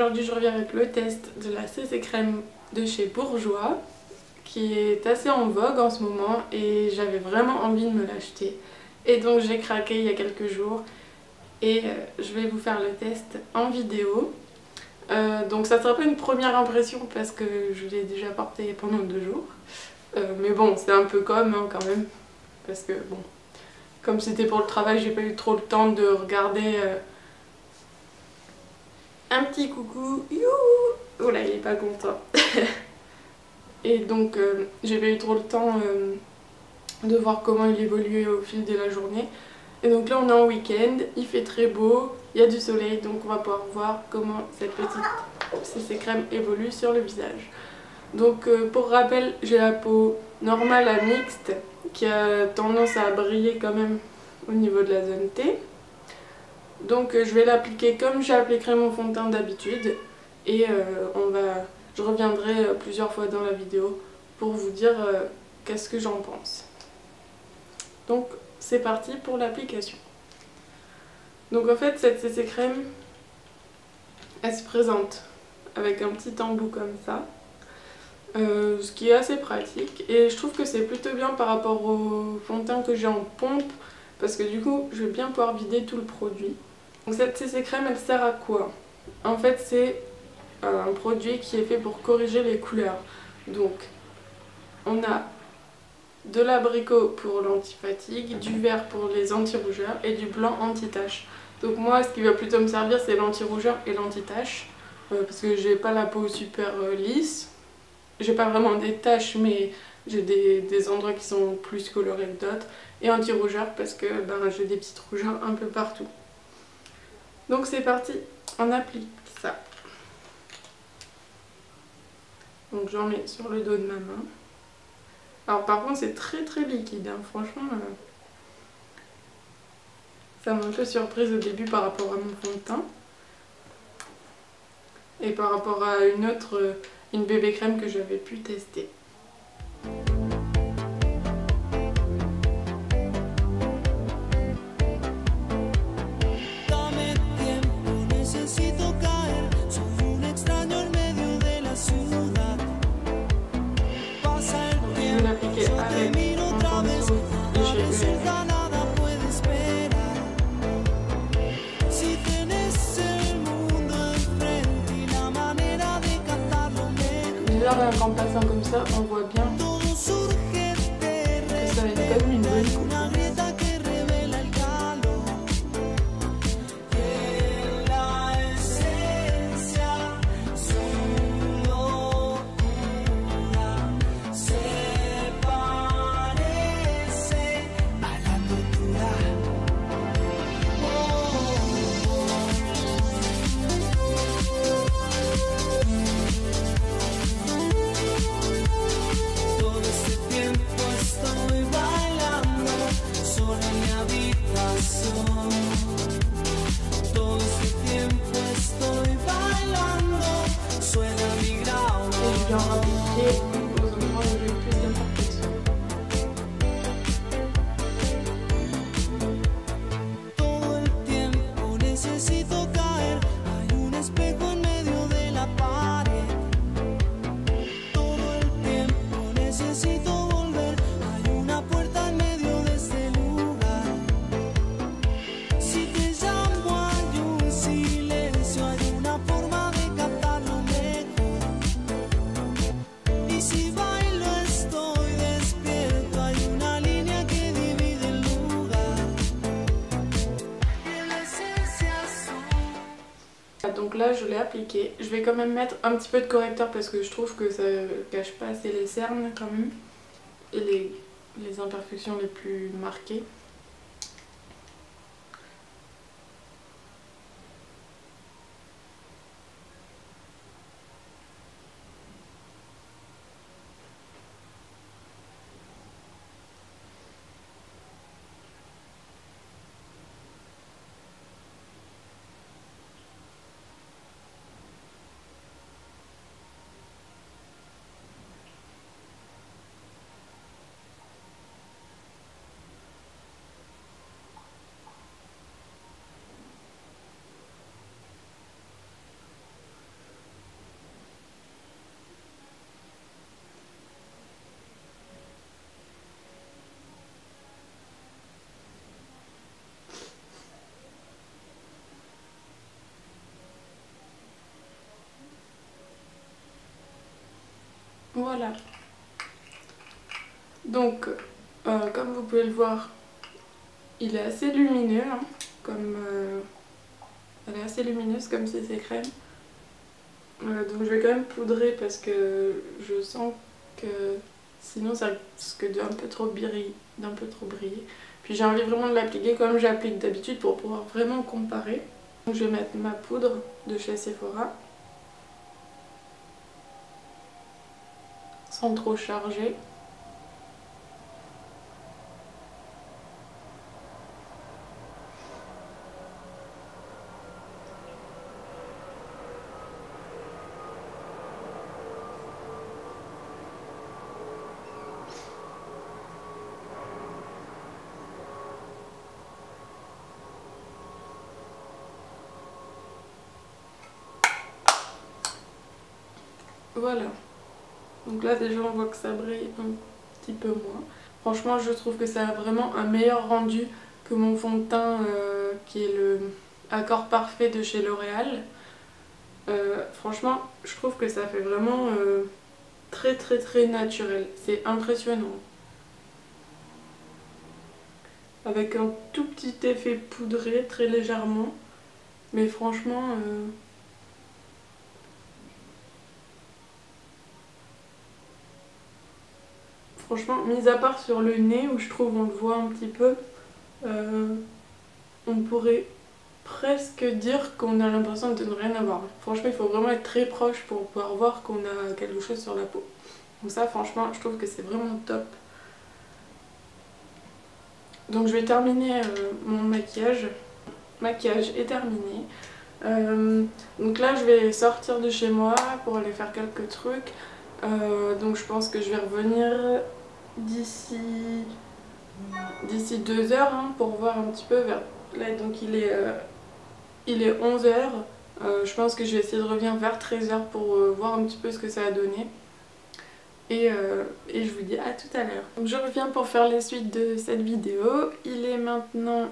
aujourd'hui je reviens avec le test de la CC crème de chez Bourjois qui est assez en vogue en ce moment et j'avais vraiment envie de me l'acheter. Et donc j'ai craqué il y a quelques jours et je vais vous faire le test en vidéo. Donc ça sera pas une première impression parce que je l'ai déjà porté pendant 2 jours. Mais bon, c'est un peu comme hein, quand même. Parce que bon, comme c'était pour le travail, j'ai pas eu trop le temps de regarder un petit coucou. Youhou! Oh là, il est pas content. Et donc j'ai pas eu trop le temps de voir comment il évoluait au fil de la journée. Et donc là on est en week-end, il fait très beau, il y a du soleil, donc on va pouvoir voir comment cette petite CC crème évolue sur le visage. Donc pour rappel, j'ai la peau normale à mixte qui a tendance à briller quand même au niveau de la zone T. Donc je vais l'appliquer comme j'appliquerai mon fond de teint d'habitude et je reviendrai plusieurs fois dans la vidéo pour vous dire qu'est-ce que j'en pense. Donc c'est parti pour l'application. Donc en fait cette CC crème, elle se présente avec un petit embout comme ça, ce qui est assez pratique et je trouve que c'est plutôt bien par rapport au fond de teint que j'ai en pompe parce que du coup je vais bien pouvoir vider tout le produit. Donc cette CC crème elle sert à quoi? En fait c'est un produit qui est fait pour corriger les couleurs. Donc on a de l'abricot pour l'anti-fatigue, du vert pour les anti-rougeurs et du blanc anti-tache. Donc moi ce qui va plutôt me servir c'est l'anti-rougeur et l'anti-tache parce que j'ai pas la peau super lisse. J'ai pas vraiment des taches mais j'ai des endroits qui sont plus colorés que d'autres. Et anti-rougeur parce que j'ai des petites rougeurs un peu partout. Donc c'est parti, on applique ça. Donc j'en mets sur le dos de ma main. Alors par contre c'est très liquide, hein. Franchement ça m'a un peu surprise au début par rapport à mon fond de teint. Et par rapport à une bébé crème que j'avais pu tester. Déjà qu'en passant comme ça, on voit bien que ça a comme une bonne coupe. Donc là je l'ai appliqué, je vais quand même mettre un petit peu de correcteur parce que je trouve que ça cache pas assez les cernes quand même et les imperfections les plus marquées. Voilà. Donc, comme vous pouvez le voir, il est assez lumineux, hein, elle est assez lumineuse comme CC crème. Donc je vais quand même poudrer parce que je sens que sinon ça risque d'un peu trop briller. Puis j'ai envie vraiment de l'appliquer comme j'applique d'habitude pour pouvoir vraiment comparer. Donc je vais mettre ma poudre de chez Sephora. Sans trop charger. Voilà. Donc là déjà on voit que ça brille un petit peu moins. Franchement je trouve que ça a vraiment un meilleur rendu que mon fond de teint qui est le Accord Parfait de chez L'Oréal. Franchement je trouve que ça fait vraiment très naturel. C'est impressionnant. Avec un tout petit effet poudré très légèrement. Mais franchement... Franchement, mis à part sur le nez où je trouve on le voit un petit peu, on pourrait presque dire qu'on a l'impression de ne rien avoir. Franchement, il faut vraiment être très proche pour pouvoir voir qu'on a quelque chose sur la peau. Donc ça, franchement, je trouve que c'est vraiment top. Donc je vais terminer mon maquillage. Maquillage est terminé. Donc là, je vais sortir de chez moi pour aller faire quelques trucs. Donc je pense que je vais revenir d'ici 2 heures hein, pour voir un petit peu vers... Là donc il est 11 heures. Je pense que je vais essayer de revenir vers 13 heures pour voir un petit peu ce que ça a donné. Et je vous dis à tout à l'heure. Donc je reviens pour faire la suite de cette vidéo. Il est maintenant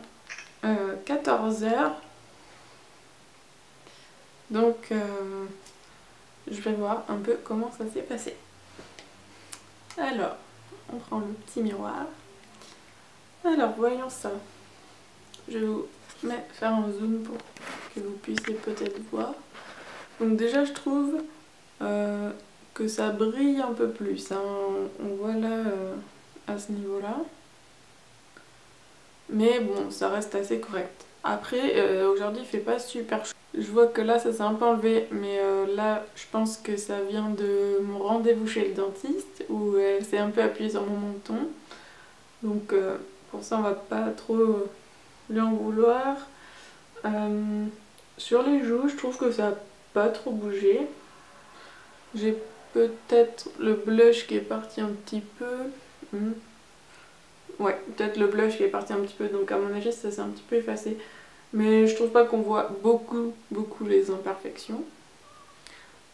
14 heures. Donc je vais voir un peu comment ça s'est passé. Alors, on prend le petit miroir. Alors, voyons ça. Je vais vous faire un zoom pour que vous puissiez peut-être voir. Donc déjà, je trouve que ça brille un peu plus. Hein. On voit là, à ce niveau-là. Mais bon, ça reste assez correct. Après, aujourd'hui, il fait pas super chaud. Je vois que là, ça s'est un peu enlevé. Mais là, je pense que ça vient de mon rendez-vous chez le dentiste. Où elle s'est un peu appuyée sur mon menton. Donc pour ça, on va pas trop lui en vouloir. Sur les joues, je trouve que ça n'a pas trop bougé. J'ai peut-être le blush qui est parti un petit peu. Ouais, peut-être le blush qui est parti un petit peu, donc à mon avis ça s'est un petit peu effacé. Mais je trouve pas qu'on voit beaucoup les imperfections.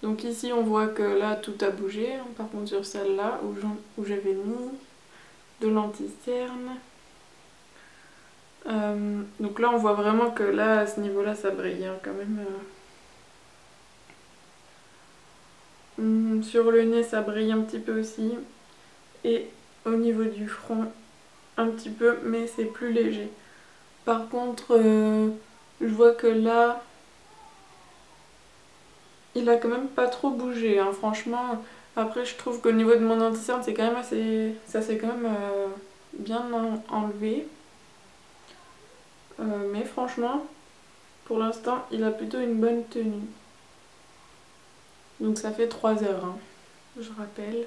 Donc ici on voit que là tout a bougé, hein. Par contre sur celle-là où j'avais mis de l'anti-cerne. Donc là on voit vraiment que là à ce niveau là ça brille hein, quand même. Sur le nez ça brille un petit peu aussi. Et au niveau du front un petit peu mais c'est plus léger. Par contre je vois que là il a quand même pas trop bougé hein, franchement. Après je trouve qu'au niveau de mon anti-cerne c'est quand même assez... ça s'est quand même bien enlevé. Mais franchement, pour l'instant, il a plutôt une bonne tenue. Donc ça fait 3 heures, hein, je rappelle.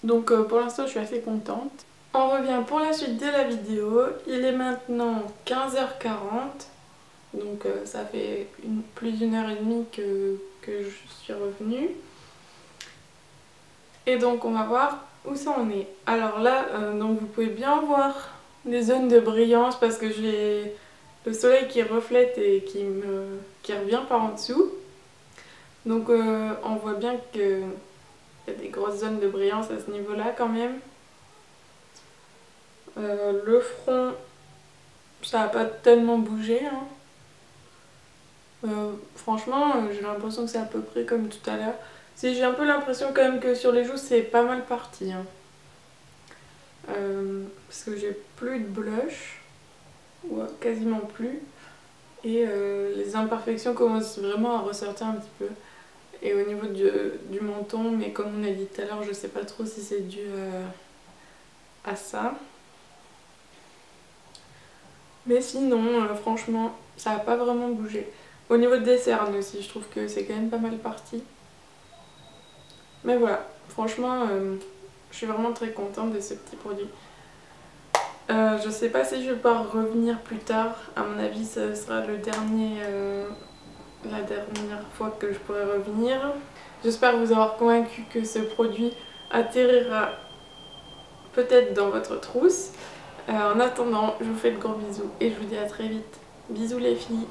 Donc pour l'instant, je suis assez contente. On revient pour la suite de la vidéo. Il est maintenant 15h40. Donc ça fait plus d'1h30 que je suis revenue. Et donc on va voir où ça en est. Alors là, donc vous pouvez bien voir les zones de brillance parce que j'ai le soleil qui reflète et qui revient par en dessous. Donc on voit bien qu'il y a des grosses zones de brillance à ce niveau-là quand même. Le front, ça n'a pas tellement bougé. Hein. Franchement, j'ai l'impression que c'est à peu près comme tout à l'heure. Si j'ai un peu l'impression quand même que sur les joues c'est pas mal parti. Hein. Parce que j'ai plus de blush, ou quasiment plus. Et les imperfections commencent vraiment à ressortir un petit peu. Et au niveau du menton, mais comme on a dit tout à l'heure, je sais pas trop si c'est dû à ça. Mais sinon, franchement, ça n'a pas vraiment bougé. Au niveau des cernes aussi, je trouve que c'est quand même pas mal parti. Mais voilà, franchement, je suis vraiment très contente de ce petit produit. Je sais pas si je vais pouvoir revenir plus tard. À mon avis, ce sera la dernière fois que je pourrai revenir. J'espère vous avoir convaincu que ce produit atterrira peut-être dans votre trousse. En attendant, je vous fais de gros bisous et je vous dis à très vite. Bisous les filles!